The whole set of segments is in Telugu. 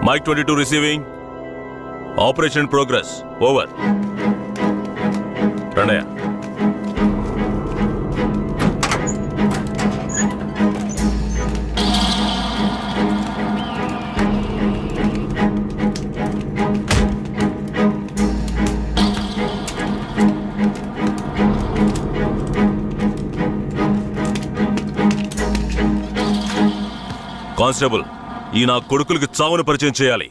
Mic 22 receiving. Operation progress over. రండయ్య. కానిస్టేబుల్, ఈ నా కొడుకులకి చావుని పరిచయం చేయాలి.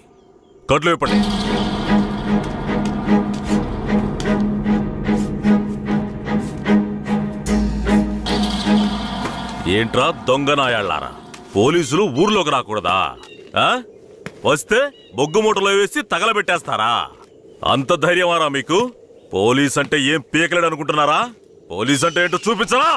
కట్లు ఇప్పండి. ఏంట్రా దొంగ నాయాళ్ళారా, పోలీసులు ఊర్లోకి రాకూడదా? వస్తే బొగ్గు మూటలో వేసి తగలబెట్టేస్తారా? అంత ధైర్యమారా మీకు? పోలీస్ అంటే ఏం పీకలేడు అనుకుంటున్నారా? పోలీస్ అంటే ఏంటో చూపించరా?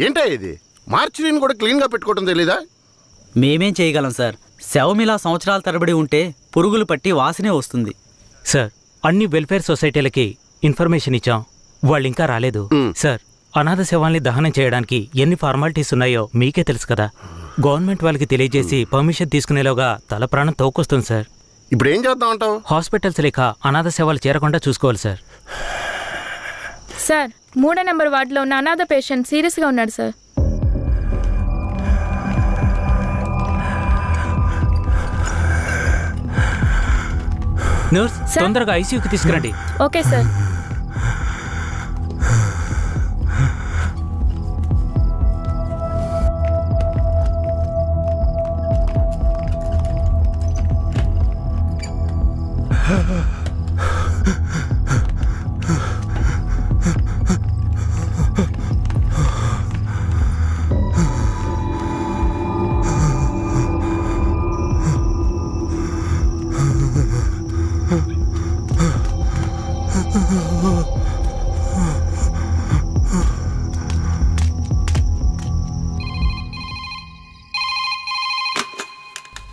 ఏంటా ఇది? మార్చిని కూడా క్లీన్గా పెట్టుకోవడం తెలీదా? మేమేం చేయగలం సార్? శవమిలా సంవత్సరాల తరబడి ఉంటే పురుగులు పట్టి వాసనే వస్తుంది. సార్, అన్ని వెల్ఫేర్ సొసైటీలకి ఇన్ఫర్మేషన్ ఇచ్చాం, వాళ్ళు ఇంకా రాలేదు. సార్, అనాథ శవాల్ని దహనం చేయడానికి ఎన్ని ఫార్మాలిటీస్ ఉన్నాయో మీకే తెలుసు కదా. గవర్నమెంట్ వాళ్ళకి తెలియజేసి పర్మిషన్ తీసుకునేలోగా తల ప్రాణం తోకొస్తుంది సార్. ఇప్పుడు ఏం చేద్దాం అంటావు? హాస్పిటల్స్ లేక అనాథ శవాలు చేరకుండా చూసుకోవాలి సార్. సార్, 3వ నెంబర్ వార్డులో ఉన్న అనాథ పేషెంట్ సీరియస్గా ఉన్నాడు సార్. నర్స్, తొందరగా ఐసీయూకి తీసుకురండి. Okay sir.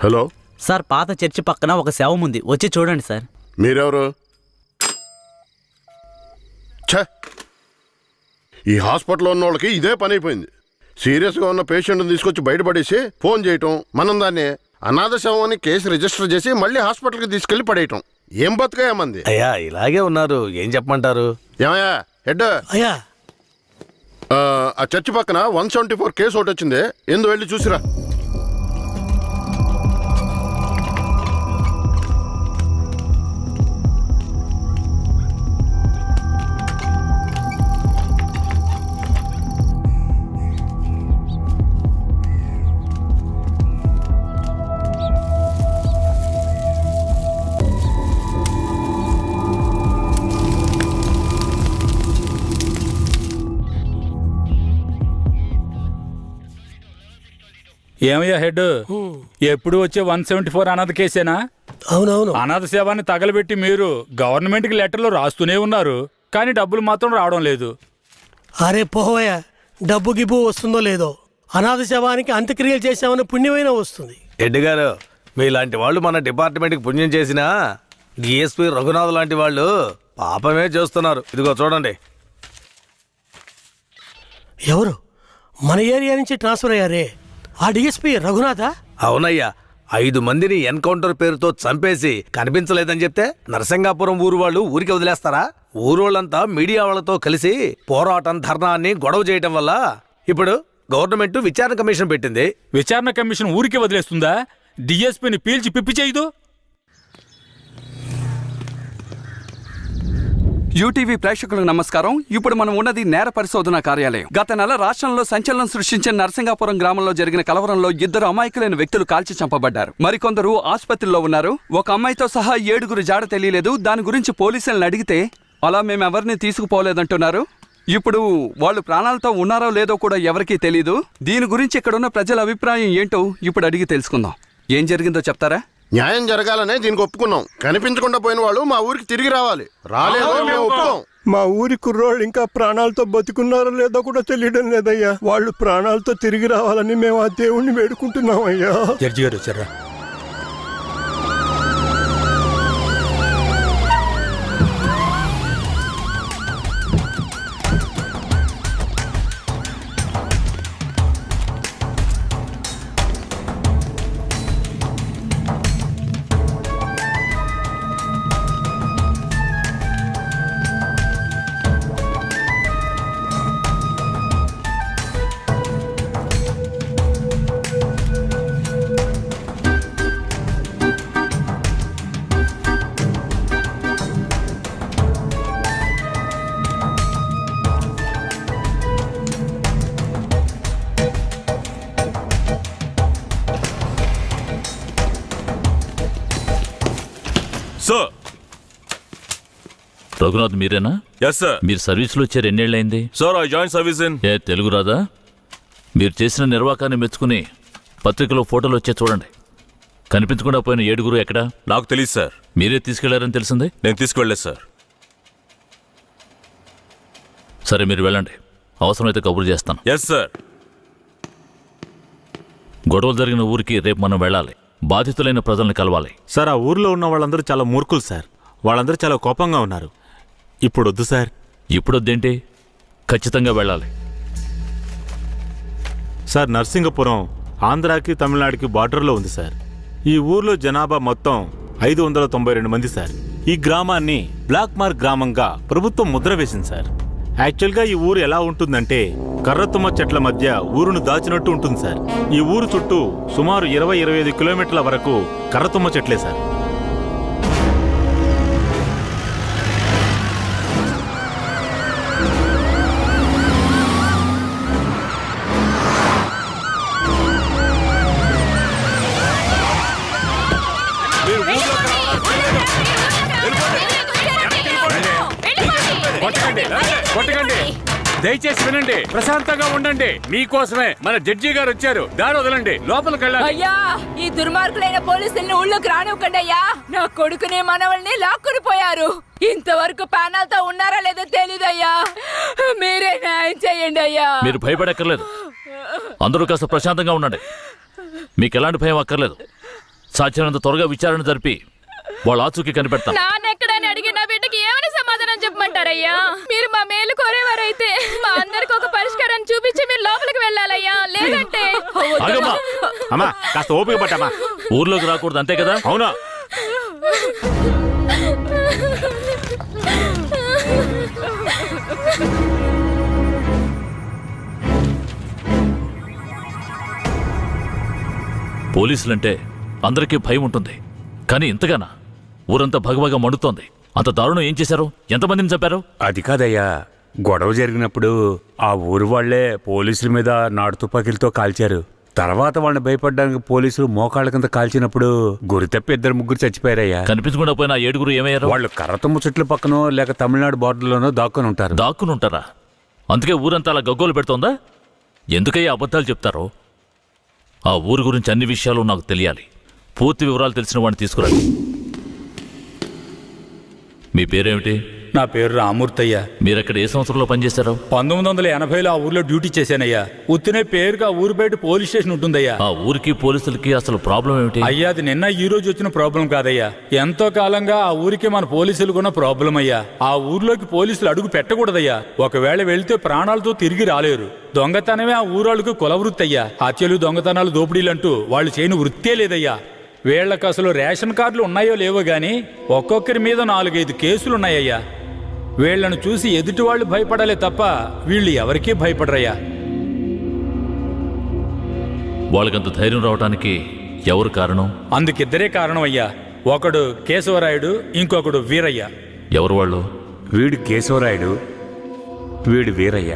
హలో సార్, పాత చర్చి పక్కన ఒక శవం ఉంది, వచ్చి చూడండి సార్. మీరెవరు? ఛ, ఈ హాస్పిటల్లో ఉన్న వాళ్ళకి ఇదే పని అయిపోయింది. సీరియస్గా ఉన్న పేషెంట్ని తీసుకొచ్చి బయటపడేసి ఫోన్ చేయటం, మనం దాన్ని అనాథ శవం అని కేసు రిజిస్టర్ చేసి మళ్ళీ హాస్పిటల్కి తీసుకెళ్లి పడేయటం. ఏం బతుకయ్యామంది? అయ్యా, ఇలాగే ఉన్నారు, ఏం చెప్పమంటారు? ఏమయ్యా హెడ్? అయ్యా, ఆ చర్చి పక్కన 174 కేసు ఒకటి వచ్చింది, ఎందు వెళ్ళి చూసిరా. ఏమయ్యా హెడ్, ఎప్పుడు వచ్చే 174 అనాథ కేసేనా? అవునవును. అనాథ సేవాన్ని తగలబెట్టి మీరు గవర్నమెంట్కి లెటర్లు రాస్తూనే ఉన్నారు, కానీ డబ్బులు మాత్రం రావడం లేదు. అరే పోవయ్యా, డబ్బు గిబ్బు వస్తుందో లేదో, అనాథ శవానికి అంత్యక్రియలు చేసామని పుణ్యమైనా వస్తుంది. హెడ్ గారు, మీలాంటి వాళ్ళు మన డిపార్ట్మెంట్కి పుణ్యం చేసినా డిఎస్పీ రఘునాథ్ లాంటి వాళ్ళు పాపమే చేస్తున్నారు. ఇదిగో చూడండి. ఎవరు? మన ఏరియా నుంచి ట్రాన్స్ఫర్ అయ్యారే, ఆ డిఎస్పీ రఘునాథా? అవునయ్యా, 5 మందిని ఎన్కౌంటర్ పేరుతో చంపేసి కనిపించలేదని చెప్తే నరసింగాపురం ఊరు వాళ్ళు ఊరికి వదిలేస్తారా? ఊరోళ్ళంతా మీడియా వాళ్ళతో కలిసి పోరాటం, ధర్నాన్ని గొడవ చేయటం వల్ల ఇప్పుడు గవర్నమెంట్ విచారణ కమిషన్ పెట్టింది. విచారణ కమిషన్ ఊరికి వదిలేస్తుందా? డిఎస్పీని పీల్చి పిప్పి చేయదు. యూటీవీ ప్రేక్షకులకు నమస్కారం. ఇప్పుడు మనం ఉన్నది నేర పరిశోధన కార్యాలయం. గత నెల రాష్ట్రంలో సంచలనం సృష్టించిన నరసింగాపురం గ్రామంలో జరిగిన కలవరంలో 2 అమాయకులైన వ్యక్తులు కాల్చి చంపబడ్డారు. మరికొందరు ఆసుపత్రిలో ఉన్నారు. ఒక అమ్మాయితో సహా 7 జాడ తెలియలేదు. దాని గురించి పోలీసులను అడిగితే అలా మేమెవరిని తీసుకుపోలేదంటున్నారు. ఇప్పుడు వాళ్ళు ప్రాణాలతో ఉన్నారో లేదో కూడా ఎవరికీ తెలీదు. దీని గురించి ఇక్కడున్న ప్రజల అభిప్రాయం ఏంటో ఇప్పుడు అడిగి తెలుసుకుందాం. ఏం జరిగిందో చెప్తారా? న్యాయం జరగాలనే దీనికి ఒప్పుకున్నాం. కనిపించకుండా పోయిన వాళ్ళు మా ఊరికి తిరిగి రావాలి. రాలేదో మేము ఒప్పుకోం. మా ఊరి కుర్రోళ్ళు ఇంకా ప్రాణాలతో బతుకున్నారో లేదో కూడా తెలియడం లేదయ్యా. వాళ్ళు ప్రాణాలతో తిరిగి రావాలని మేము ఆ దేవుణ్ణి వేడుకుంటున్నాం అయ్యా. జడ్జి గారు వచ్చారా? సార్. రఘునాథ్ మీరేనా? Yes sir. మీరు సర్వీస్లో వచ్చారు ఎన్నేళ్ళైంది? Sir I join service in. ఏ తెలుగు రాదా? మీరు చేసిన నిర్వాకాన్ని మెచ్చుకుని పత్రికలో ఫోటోలు వచ్చే చూడండి. కనిపించకుండా పోయిన 7 ఎక్కడా? నాకు తెలియదు సార్. మీరే తీసుకెళ్లారని తెలిసింది? నేను తీసుకువెళ్ళలేదు సార్. సరే మీరు వెళ్ళండి, అవసరమైతే కబురు చేస్తాను. Yes sir. గొడవలు జరిగిన ఊరికి రేపు మనం వెళ్ళాలి. బాధితులైన ప్రజల్ని కలవాలి. సార్ ఆ ఊర్లో ఉన్న వాళ్ళందరూ చాలా మూర్ఖులు సార్. వాళ్ళందరూ చాలా కోపంగా ఉన్నారు. ఇప్పుడు వద్దు సార్. ఇప్పుడు వద్దేంటి? ఖచ్చితంగా వెళ్ళాలి. సార్ నర్సింగపురం ఆంధ్రాకి తమిళనాడుకి బార్డర్లో ఉంది సార్. ఈ ఊర్లో జనాభా మొత్తం 592 మంది సార్. ఈ గ్రామాన్ని బ్లాక్ మార్క్ గ్రామంగా ప్రభుత్వం ముద్ర వేసింది సార్. యాక్చువల్గా ఈ ఊరు ఎలా ఉంటుందంటే కర్రతుమ్మ చెట్ల మధ్య ఊరును దాచినట్టు ఉంటుంది సార్. ఈ ఊరు చుట్టూ సుమారు 20-25 కిలోమీటర్ల వరకు కర్రతుమ్మ చెట్లే సార్. కొట్టకండి, దయచేసి వినండి, ప్రశాంతంగా ఉండండి. మీకోసమే మన జడ్జి గారు వచ్చారు. దారి వదలండి, లోపలికి వెళ్ళాలి. అయ్యా, ఈ దుర్మార్గులైన పోలీసుల్ని ఊళ్ళోకి రానివ్వకండి అయ్యా. నా కొడుకుని మనవల్ని లాక్కుని పోయారు. ఇంతవరకు ప్యానల్తో ఉన్నారా లేదో తెలీదయ్యా. మీరే న్యాయం చేయండి అయ్యా. మీరు భయపడక్కర్లేదు. అందరూ కాస్త ప్రశాంతంగా ఉండండి. మీకు ఎలాంటి భయం అక్కర్లేదు. సాధ్యమైనంత త్వరగా విచారణ జరిపి వాళ్ళ ఆచూకీ కనిపెడతాం. నాన్నెక్కడని అడిగి నా బిడ్డకి ఏమని సమాధానం చెప్పమంటారయ్యా? మీరు మా మేలు కోరేవారైతే మా అందరికి ఒక పరిష్కారం చూపించి మీరు లోపలికి వెళ్ళాలయ్యా. లేదంటే ఆగమ్మా. అమ్మా కాస్త ఓపిక పట్టమ్మా. ఊర్లోకి రాకూడదు అంతే కదా? అవునా? పోలీసులంటే అందరికీ భయం ఉంటుంది, కానీ ఇంతగానా? ఊరంతా భగభగ మండుతోంది. అంత దారుణం ఏం చేశారు? ఎంతమందిని చంపారు? అది కాదయ్యా, గొడవ జరిగినప్పుడు ఆ ఊరు వాళ్లే పోలీసుల మీద నాటు తుపాకీలతో కాల్చారు. తర్వాత వాళ్ళని భయపడడానికి పోలీసులు మోకాళ్ళ కింద కాల్చినప్పుడు గురి తప్పి 2-3 చచ్చిపోయారయ్యా. కనిపించకుండా పోయిన 7 ఏమయ్యారు? వాళ్ళు కర్రతుమ్మ చెట్ల పక్కనో లేక తమిళనాడు బార్డర్లోనో దాక్కుని ఉంటారు. దాక్కుని ఉంటారా? అందుకే ఊరంతా అలా గగ్గోలు పెడుతోందా? ఎందుకయ్యా అబద్ధాలు చెప్తారో? ఆ ఊరు గురించి అన్ని విషయాలు నాకు తెలియాలి. పూర్తి వివరాలు తెలిసిన వాడిని తీసుకురండి. మీ పేరేమిటి? నా పేరు రామూర్తయ్య. మీరక్కడ ఏ సంవత్సరంలో పనిచేశారు? 1980లో ఆ ఊర్లో డ్యూటీ చేశానయ్యా. ఉత్తినే పేరుగా ఊరు బయట పోలీస్ స్టేషన్ ఉంటుందయ్యా. ఆ ఊరికి పోలీసులకి అసలు ప్రాబ్లం ఏమిటి? అయ్యా, అది నిన్న ఈ రోజు వచ్చిన ప్రాబ్లం కాదయ్యా. ఎంతో కాలంగా ఆ ఊరికి మన పోలీసులు కూడా ప్రాబ్లం అయ్యా. ఆ ఊర్లోకి పోలీసులు అడుగు పెట్టకూడదయ్యా. ఒకవేళ వెళ్తే ప్రాణాలతో తిరిగి రాలేరు. దొంగతనమే ఆ ఊరాళ్ళకు కులవృత్తి అయ్యా. హత్యలు, దొంగతనాలు, దోపిడీలంటూ వాళ్ళు చేయని వృత్తే లేదయ్యా. వీళ్లకు అసలు రేషన్ కార్డులు ఉన్నాయో లేవో గాని ఒక్కొక్కరి మీద 4-5 కేసులున్నాయ్యా. వీళ్లను చూసి ఎదుటి వాళ్ళు భయపడాలే తప్ప వీళ్ళు ఎవరికీ భయపడరయ్యా. వాళ్ళకంత ధైర్యం రావడానికి ఎవరు కారణం? అందుకిద్దరే కారణం అయ్యా. ఒకడు కేశవరాయుడు, ఇంకొకడు వీరయ్య. ఎవరు వాళ్ళు? వీడు కేశవరాయుడు, వీడు వీరయ్య.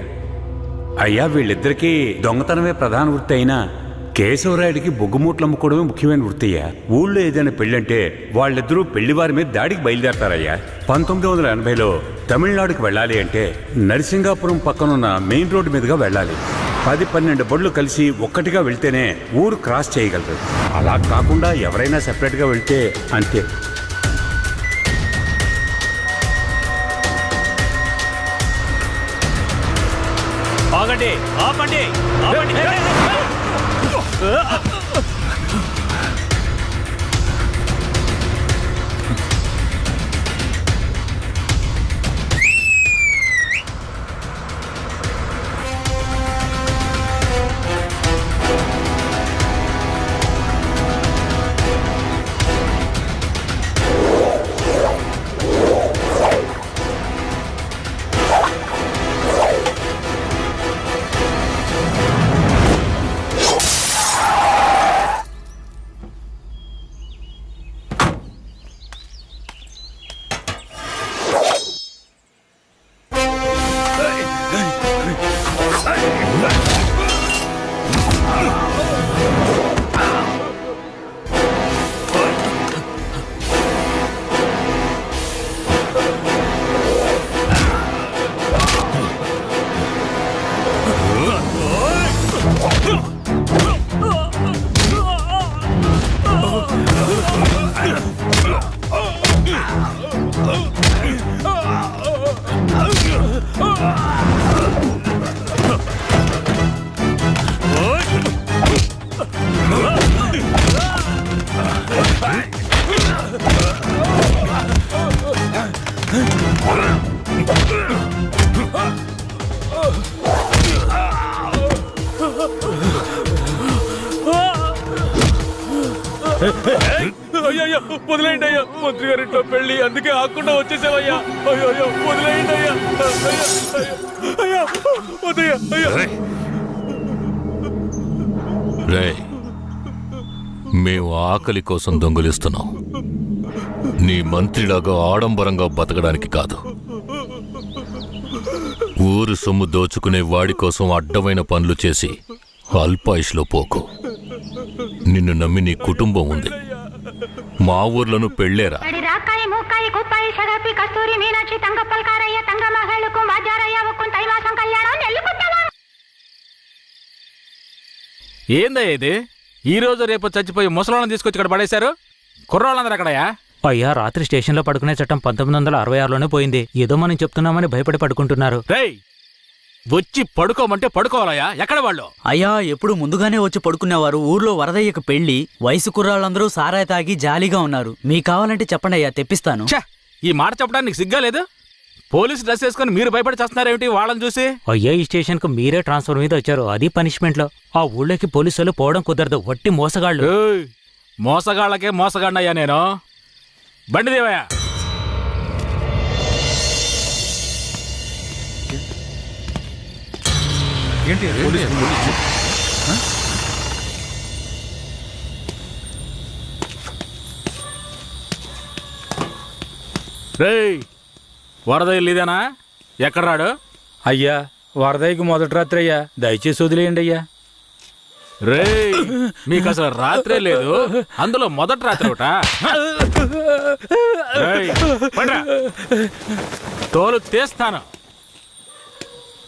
అయ్యా, వీళ్ళిద్దరికీ దొంగతనమే ప్రధాన వృత్తి అయినా కేశవరాయుడికి బొగ్గుమూట్లు అమ్ముకోవడమే ముఖ్యమైన వృత్తి అయ్యా. ఊళ్ళో ఏదైనా పెళ్ళంటే వాళ్ళిద్దరూ పెళ్లివారి మీద దాడికి బయలుదేరతారయ్యా. 1980లో తమిళనాడుకి వెళ్ళాలి అంటే నరసింగాపురం పక్కనున్న మెయిన్ రోడ్డు మీదుగా వెళ్ళాలి. 10-12 బళ్ళు కలిసి ఒక్కటిగా వెళ్తేనే ఊరు క్రాస్ చేయగలరు. అలా కాకుండా ఎవరైనా సెపరేట్గా వెళ్తే అంతే. ఆగండి, ఆపండి, ఆపండి. అయ్యో, వదిలేయండి అయ్యా. మంత్రి గారింట్లో పెళ్లి, అందుకే ఆకుండా వచ్చేసావయ్యా. అయ్యో, వదిలేయండి అయ్యా. అయ్యా, వద్దయ్యా. అయ్యా, రేయ్, మేము ఆకలి కోసం దొంగిలిస్తున్నాం. నీ మంత్రిలాగా ఆడంబరంగా బతకడానికి కాదు. ఊరు సొమ్ము దోచుకునే వాడి కోసం అడ్డమైన పనులు చేసి అల్పాయుష్లో పోకు. నిన్ను నమ్మి నీ కుటుంబం ఉంది. మా ఊర్లను పెళ్ళేరా. ఏందయ్యా ఇది? ఈ రోజు రేపు చచ్చిపోయి ముసలాళ్ళని తీసుకొచ్చి ఇక్కడ పడేశారు. కుర్రాళ్ళందరూ అక్కడయా? అయ్యా, రాత్రి స్టేషన్లో పడుకునే చట్టం 1966లోనే పోయింది. ఏదో మనం చెప్తున్నామని భయపడి పడుకుంటున్నారు. రేయ్, వచ్చి పడుకోమంటే పడుకోవాలయ్యా. ఎక్కడ వాళ్ళు? అయ్యా, ఎప్పుడు ముందుగానే వచ్చి పడుకునేవారు. ఊర్లో వరదయ్యకు పెళ్లి, వయసు కుర్రాళ్ళందరూ సారాయి తాగి జాలీగా ఉన్నారు. మీకు కావాలంటే చెప్పండి అయ్యా, తెప్పిస్తాను. ఛ, ఈ మాట చెప్పడానికి సిగ్గా లేదు? పోలీసు డ్రెస్ వేసుకుని మీరు భయపడి చేస్తున్నారేమిటి వాళ్ళని చూసి? అయ్యా, ఈ స్టేషన్కు మీరే ట్రాన్స్ఫర్ మీద వచ్చారు, అది పనిష్మెంట్లో. ఆ ఊళ్ళోకి పోలీసులు పోవడం కుదరదు, వట్టి మోసగాళ్ళు. ఏయ్, మోసగాళ్ళకే మోసగాడినయ్యా నేను. బండి దేవయ్యా. ఏంటి రేయ్, వరదయ్య ఇదేనా? ఎక్కడ రాడు? అయ్యా, వరదయ్యకి మొదటి రాత్రి అయ్యా, దయచేసి వదిలేయండి అయ్యా. రేయ్, మీకు అసలు రాత్రే లేదు, అందులో మొదటి రాత్రి ఒకట. తోలు తీస్తాను.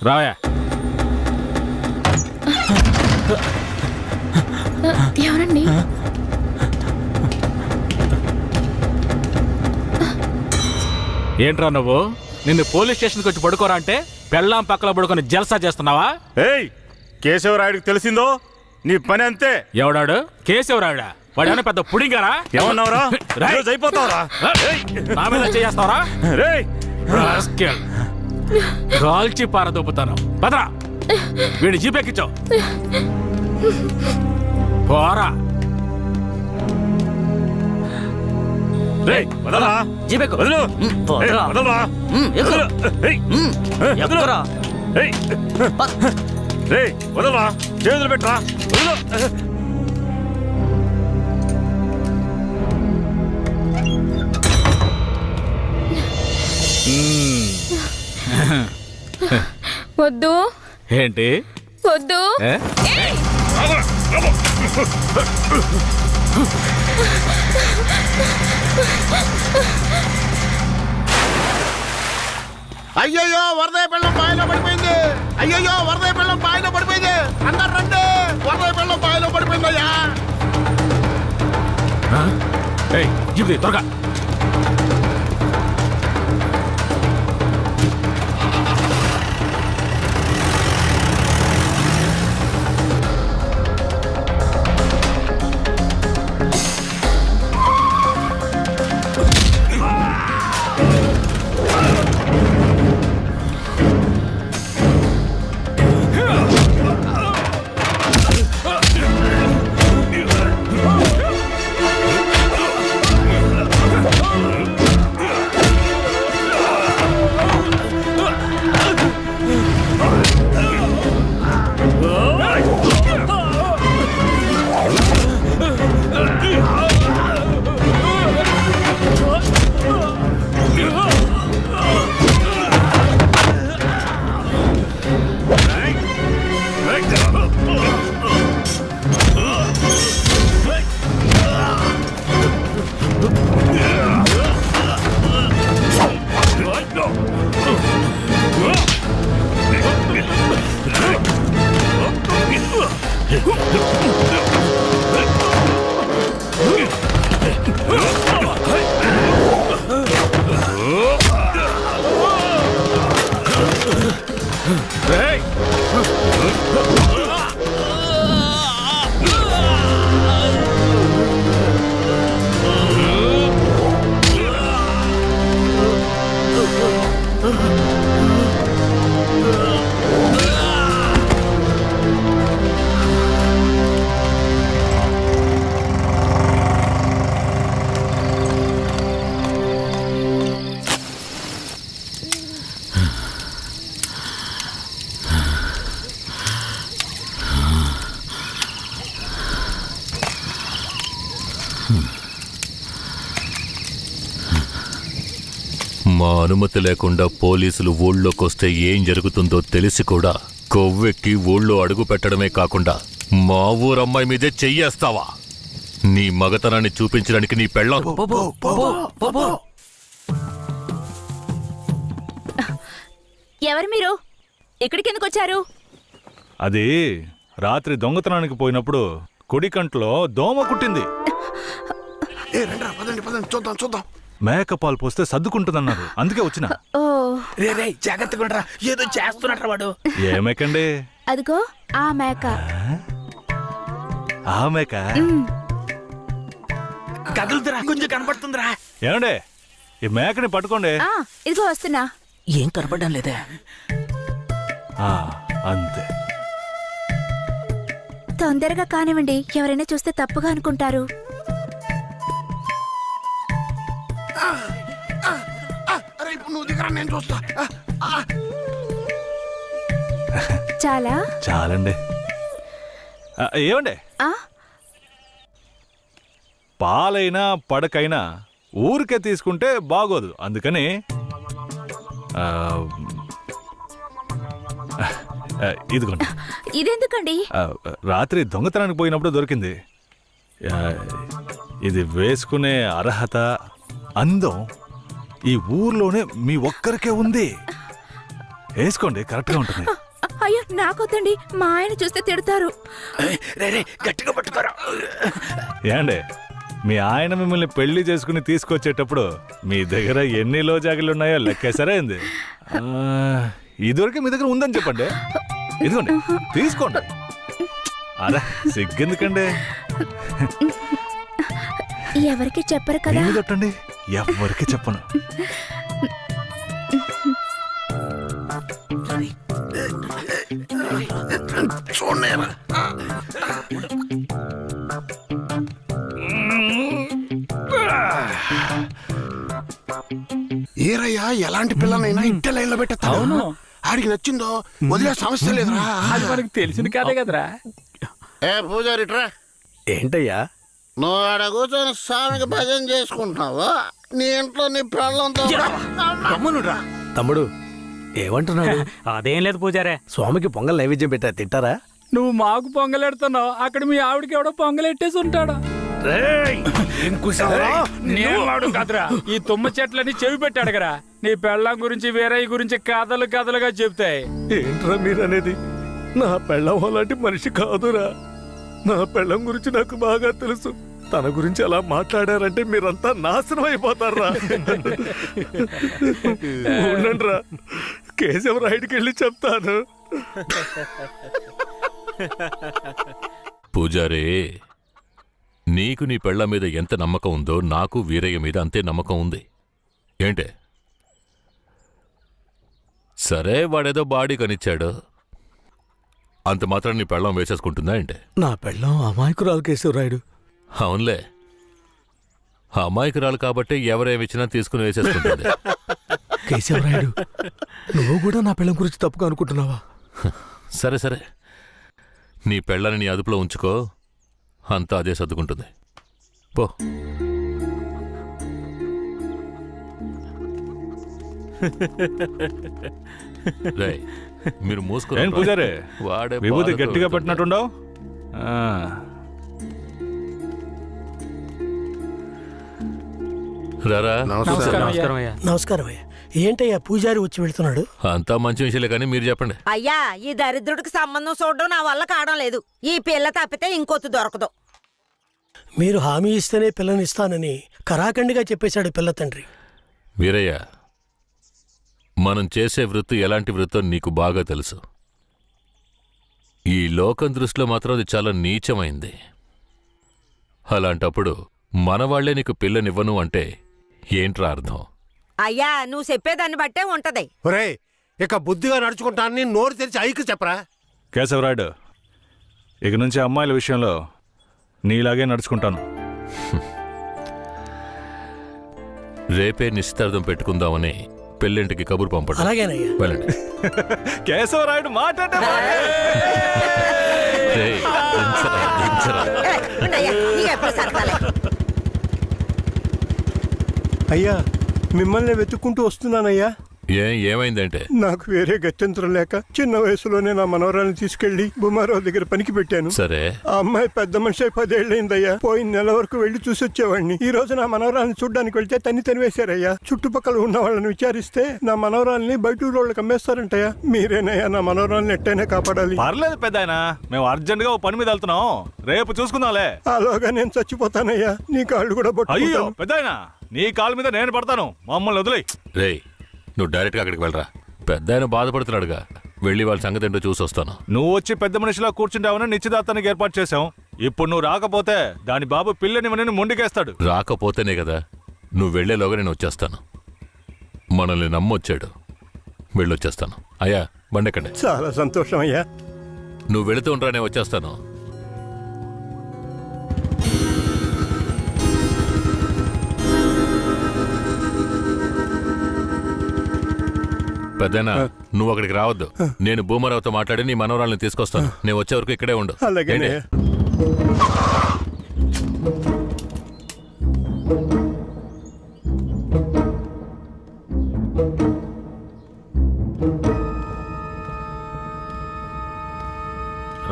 రావయ్యా. ఎవరండి? ఏంట్రా నువ్వు? నిన్ను పోలీస్ స్టేషన్కి వచ్చి పడుకోరా అంటే పెళ్ళాం పక్కల పడుకొని జల్సా చేస్తున్నావా? ఏయ్, కేశవరాయుడికి తెలిసిందో నీ పని అంతే. ఎవడాడు? కేశవరాయుడా? వాడేమైనా పెద్ద పుడింగారా? ఏమన్నావురా? అయిపోతావురా? నా మీద చేస్తావరా? కాల్చి పారదొప్పుతాను. పదరా, వీడి జీపెక్కించావు. పోరా. చేతులు పెట్టరా. వద్దు ఏంటి వద్దు. ఏయ్! అయ్యయ్యో వరదయ్య పిల్లం బావిలో పడిపోయింది. అయ్యయ్యో వరదయ్య పిల్లం బావిలో పడిపోయింది. అందరు రండి, వరదయ్య పిల్లం బావిలో పడిపోయిందయ్యా. త్వరగా మా అనుమతి లేకుండా పోలీసులు ఊళ్ళోకొస్తే ఏం జరుగుతుందో తెలిసి కూడా కొవ్వెక్కి ఊళ్ళో అడుగు పెట్టడమే కాకుండా మా ఊరమ్మాయి మీదే చెయ్యేస్తావా? నీ మగతనాన్ని చూపించడానికి నీ పెళ్ళాం. ఎవరు మీరు? ఇక్కడికి ఎందుకు వచ్చారు? అది రాత్రి దొంగతనానికి పోయినప్పుడు కుడి కంట్లో దోమ కుట్టింది. చూద్దాం. మేకపాలు పోస్తే సర్దుకుంటుందన్నారు, అందుకే వచ్చిన. ఓ జాగ్రత్తగా ఏదో చేస్తున్నట్టు వాడు. ఏ మేకండి? అదిగో ఆ మేక. ఆ మేక కదులుతురా, కొంచెం కనపడుతుందిరా. ఏమండే, ఈ మేకని పట్టుకోండి. ఇదిగో వస్తున్నా. ఏం కనపడడం లేదే. అంతే. తొందరగా కానివ్వండి, ఎవరైనా చూస్తే తప్పుగా అనుకుంటారు. నేను చూస్తా. చాలా చాలండి. ఏమండే, పాలైనా పడకైనా ఊరికే తీసుకుంటే బాగోదు. అందుకని ఇదిగోండి. ఇదెందుకండి? రాత్రి దొంగతనానికి పోయినప్పుడు దొరికింది. ఇది వేసుకునే అర్హత, అందం ఈ ఊర్లోనే మీ ఒక్కరికే ఉంది. వేసుకోండి, కరెక్ట్గా ఉంటుంది. అయ్యో నాకొద్దండి, మా ఆయన చూస్తే తిడతారు. గట్టిగా పట్టుకోరా. ఏండే, మీ ఆయన మిమ్మల్ని పెళ్లి చేసుకుని తీసుకొచ్చేటప్పుడు మీ దగ్గర ఎన్ని లోజాగిలు ఉన్నాయో లెక్కేసరే అయింది. ఇదివరకే మీ దగ్గర ఉందని చెప్పండి. ఇదిగోండి, తీసుకోండి. అరే సిగ్గెందుకండి? ఎవరికి చెప్పరు కదా. కొట్టండి, ఎవరికి చెప్పను. ఏరయ్యా, ఎలాంటి పిల్లనైనా ఇంటి లైన్ లో పెట్టేస్తాను. ఆడికి నచ్చిందో వదిలే సమస్య లేదురా. అది మనకు తెలిసిన కదే కదరా. పూజారిట్రా. ఏంటయ్యా? నువ్వు ఆడ కూర్చొని స్వామికి భజన చేసుకుంటున్నావు, నీ ఇంట్లో నీ పిల్లలతో తమ్ముడు ఏమంటున్నాడు? అదేం లేదు పూజారే. స్వామికి పొంగల్ నైవేద్యం పెట్టా, తింటారా? నువ్వు మాకు పొంగలెడుతున్నావు, అక్కడ మీ ఆవిడకి ఎవడో పొంగలెట్టేసి ఉంటాడా? నేను వాడు కదరా, ఈ తుమ్మ చెట్లని చెవి పెట్టి అడగరా. నీ పెళ్ళం గురించి వీరయ్య గురించి కథలు కథలుగా చెప్తాయి. ఏంట్రా మీరనేది? నా పెళ్ళం అలాంటి మనిషి కాదురా. నా పెళ్ళం గురించి నాకు బాగా తెలుసు. తన గురించి అలా మాట్లాడారంటే మీరంతా నాశనం అయిపోతారా. ఉండండిరా, కేశవరాయుడికి వెళ్ళి చెప్తాను. పూజారే, నీకు నీ పెళ్ళ మీద ఎంత నమ్మకం ఉందో నాకు వీరయ్య మీద అంతే నమ్మకం ఉంది. ఏంటే? సరే, వాడేదో బాడీ కనిచ్చాడు, అంత మాత్రం నీ పెళ్ళం వేసేసుకుంటుందా ఏంటే? నా పెళ్ళం అమాయకురాలు కేశవరాయుడు. అవునులే, అమాయకురాలు కాబట్టి ఎవరేమిచ్చినా తీసుకుని వేసేసుకుంటుంది. కేశవరాయుడు, నువ్వు కూడా నా పెళ్ళం గురించి తప్పుగా అనుకుంటున్నావా? సరే సరే, నీ పెళ్ళని నీ అదుపులో ఉంచుకో, అంతా అదే సర్దుకుంటుంది. పో. రేయ్, మీరు మూసుకుని పూజారే, వాడే విభూతి బాధతో గట్టిగా ఉంటుంది. పెట్టినట్టుండవు. రారా. నమస్కారం అయ్యా. నమస్కారం అయ్యా. ఏంటయ్యా పూజారి వచ్చి వెళ్తున్నాడు? అంతా మంచి విషయాలే, కానీ మీరు చెప్పండి. అయ్యా, ఈ దరిద్రుడికి సంబంధం చూడడం నా వల్ల కావడం లేదు. ఈ పిల్ల తప్పితే ఇంకొత్తు దొరకదు. మీరు హామీ ఇస్తేనే పిల్లనిస్తానని కరాఖండిగా చెప్పేశాడు పిల్ల తండ్రి. వీరయ్య, మనం చేసే వృత్తి ఎలాంటి వృత్తో నీకు బాగా తెలుసు. ఈ లోకం దృష్టిలో మాత్రం అది చాలా నీచమైంది. అలాంటప్పుడు మనవాళ్లే నీకు పిల్లనివ్వను అంటే ఏంట్రా అర్థం? అయ్యా, నువ్వు చెప్పేదాన్ని బట్టే ఉంటది. ఒరే, ఇక బుద్ధిగా నడుచుకుంటానని నోరు తెరిచి ఐకి చెప్పరా. కేశవరాయుడు, ఇక నుంచి అమ్మాయిల విషయంలో నీలాగే నడుచుకుంటాను. రేపే నిశ్చితార్థం పెట్టుకుందామని పెళ్ళింటికి కబురు పంపండి. అలాగేనయ్యా. వెళ్ళండి. కేశవరాయుడు మాట్లాడే రేయ్, దించరా, దించరా. అయ్యా, మిమ్మల్ని వెతుక్కుంటూ వస్తున్నానయ్యా. ఏమైందంటే? నాకు వేరే గత్యంతరం లేక చిన్న వయసులోనే నా మనవరాలను తీసుకెళ్లి బుమారావు దగ్గర పనికి పెట్టాను. సరే, ఆ అమ్మాయి పెద్ద మనిషి 10 ఏళ్ళైందయ్యా. పోయిన నెల వరకు వెళ్లి చూసొచ్చేవాడిని. ఈ రోజు నా మనవరాలను చూడ్డానికి వెళ్తే తనివేశారయ్యా. చుట్టుపక్కల ఉన్న వాళ్ళని విచారిస్తే నా మనవరాల్ని బయట ఊరోళ్ళకి అమ్మేస్తారంటయ్యా. మీరేనయ్యా నా మనవరాలను ఎట్టయినా కాపాడాలి. పర్లేదు పెద్దాయనా, మేము అర్జెంట్ గా ఓ పని మీద వెళ్తున్నాం, రేపు చూసుకుందాంలే. అలాగా నేను చచ్చిపోతానయ్యా. నీ కాళ్ళు కూడా అయ్యో పట్టుకుంటాను. పెద్దాయనా, నీ కాళ్ళ మీద నేను పడతాను, మమ్మల్ని వదిలే. రేయ్, నువ్వు డైరెక్ట్గా అక్కడికి వెళ్ళరా. పెద్ద ఆయన బాధపడుతున్నాడుగా, వెళ్ళి వాళ్ళ సంగతి ఏంటో చూసి వస్తాను. నువ్వు వచ్చి పెద్ద మనిషిలా కూర్చుంటావని నిశ్చితార్థానికి ఏర్పాటు చేశాం. ఇప్పుడు నువ్వు రాకపోతే దాని బాబు పిల్లని మొండికేస్తాడు. రాకపోతేనే కదా, నువ్వు వెళ్లేలోగా నేను వచ్చేస్తాను. మనల్ని నమ్మొచ్చాడు, వెళ్ళొచ్చేస్తాను. అయ్యా, బండెక్కండి. చాలా సంతోషం అయ్యా. నువ్వు వెళుతూ ఉంటా, నేను వచ్చేస్తాను. పెద్దనా, నువ్వు అక్కడికి రావద్దు. నేను భూమరావుతో మాట్లాడి నీ మనవరాలను తీసుకొస్తాను. నేను వచ్చే వరకు ఇక్కడే ఉండు. అలాగేనే.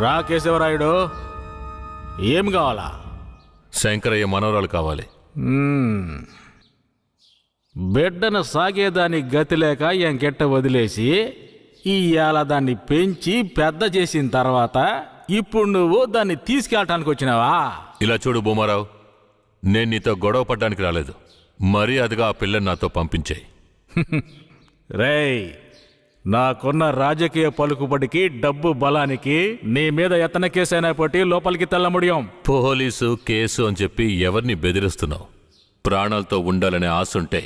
రా కేశవరాయుడు, ఏం కావాలా? శంకరయ్య మనవరాలు కావాలి. బిడ్డను సాగేదాని గతి లేక ఎంకెట్ట వదిలేసి ఇవాళ దాన్ని పెంచి పెద్ద చేసిన తర్వాత ఇప్పుడు నువ్వు దాన్ని తీసుకెళ్ళటానికి వచ్చినావా? ఇలా చూడు భూమారావు, నేను నీతో గొడవ పడ్డానికి రాలేదు. మర్యాదగా ఆ పిల్లని నాతో పంపించేయి. రేయ్, నాకున్న రాజకీయ పలుకుబడికి డబ్బు బలానికి నీ మీద ఎత్తన కేసైనా పట్టి లోపలికి తెల్ల ముడియం. పోలీసు కేసు అని చెప్పి ఎవరిని బెదిరిస్తున్నావు? ప్రాణాలతో ఉండాలనే ఆశుంటే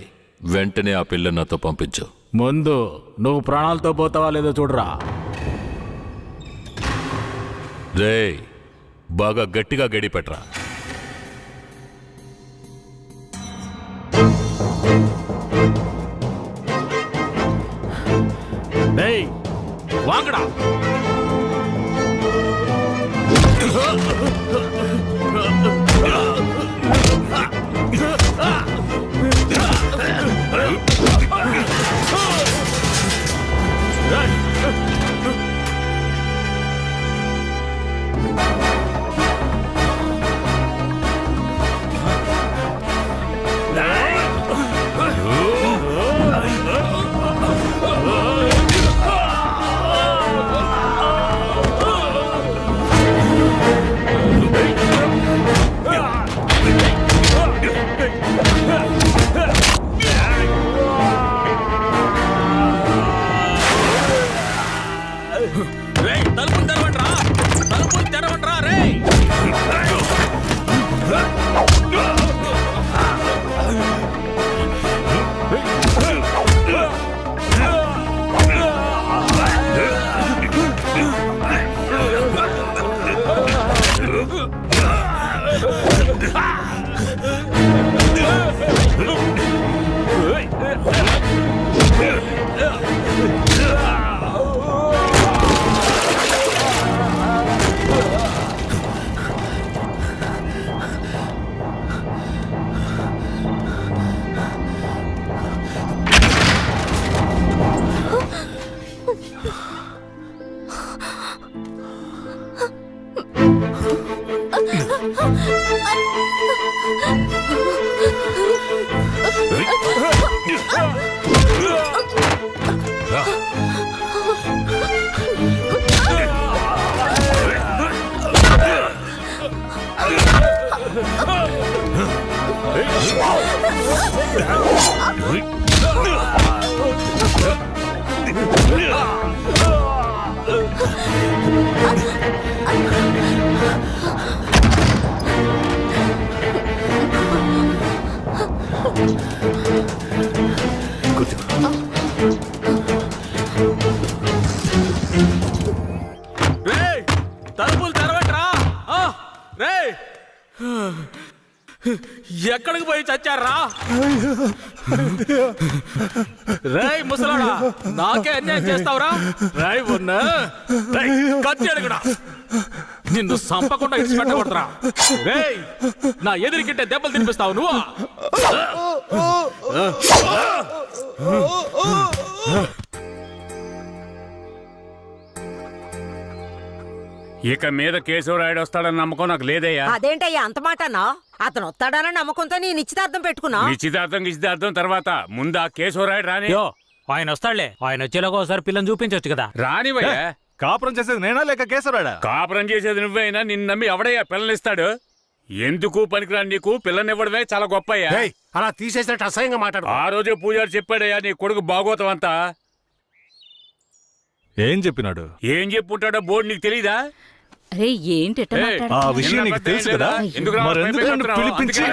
వెంటనే ఆ పిల్లని నాతో పంపించు. ముందు నువ్వు ప్రాణాలతో పోతావా లేదో చూడరా. రేయ్, బాగా గట్టిగా గడి పెట్టరా. డేయ్, వాంగడా. తలుపులు తెరవట్రా. రేయ్, ఎక్కడికి పోయి చచ్చారా? రేయ్ ముసలాడా, నాకే అన్యాయం చేస్తావురా? రాయ్ ఉన్న కత్తి అడుగుడా, నిన్ను సంపకుండా ఇచ్చిపెట్టకూడదురా. రేయ్, నా ఎదురుకింటే దెబ్బలు తినిపిస్తావు నువ్వు. ఇక మీద కేశవరాయుడు వస్తాడని నమ్మకం నాకు లేదయ్యా. అదేంటయ్యా అంత మాటనా? అతను వస్తాడన్న నమ్మకంతో నీ నిశ్చితార్థం పెట్టుకున్నా. నిశ్చితార్థం తర్వాత ముందు ఆ కేశవరాయుడు రాని. ఆయన వస్తాడులే. ఆయన వచ్చేలాగా ఒకసారి పిల్లని చూపించవచ్చు కదా. రానివయ్యా. కాపురం చేసేది నేనా లేక కేశవరాడా? కాపురం చేసేది నువ్వైనా నిన్ను నమ్మి ఎవడయ్యా పిల్లనిస్తాడు? ఎందుకు పనికిరాని నీకు పిల్లనివ్వడమే చాలా గొప్పయ్యా. అలా తీసేసినట్టు అసహ్యంగా మాట్లాడు. ఆ రోజే పూజారి చెప్పాడయ్యా నీ కొడుకు భాగవతం అంతా. ఏం చెప్పినాడు? ఏం చెప్పుంటాడో బోర్డు నీకు తెలీదా? అరే ఏంటి ఆ విషయం నీకు తెలుసు కదా, మరెందుకు నన్ను పిలిపించి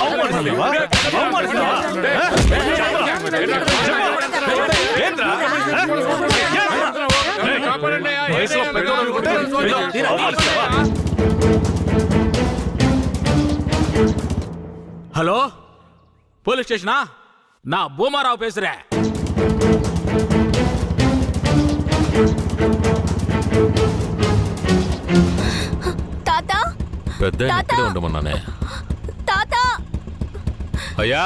అవమానిస్తావా? ఏంద్రా? వయసులో పెద్దోడు అనుకుంటే అవమానిస్తావా? Hello, police స్టేషనా? నా భూమారావు పేసురే. పెద్ద ఇక్కడే ఉండమన్నానే. అయ్యా,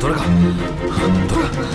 త్వరగా త్వరగా.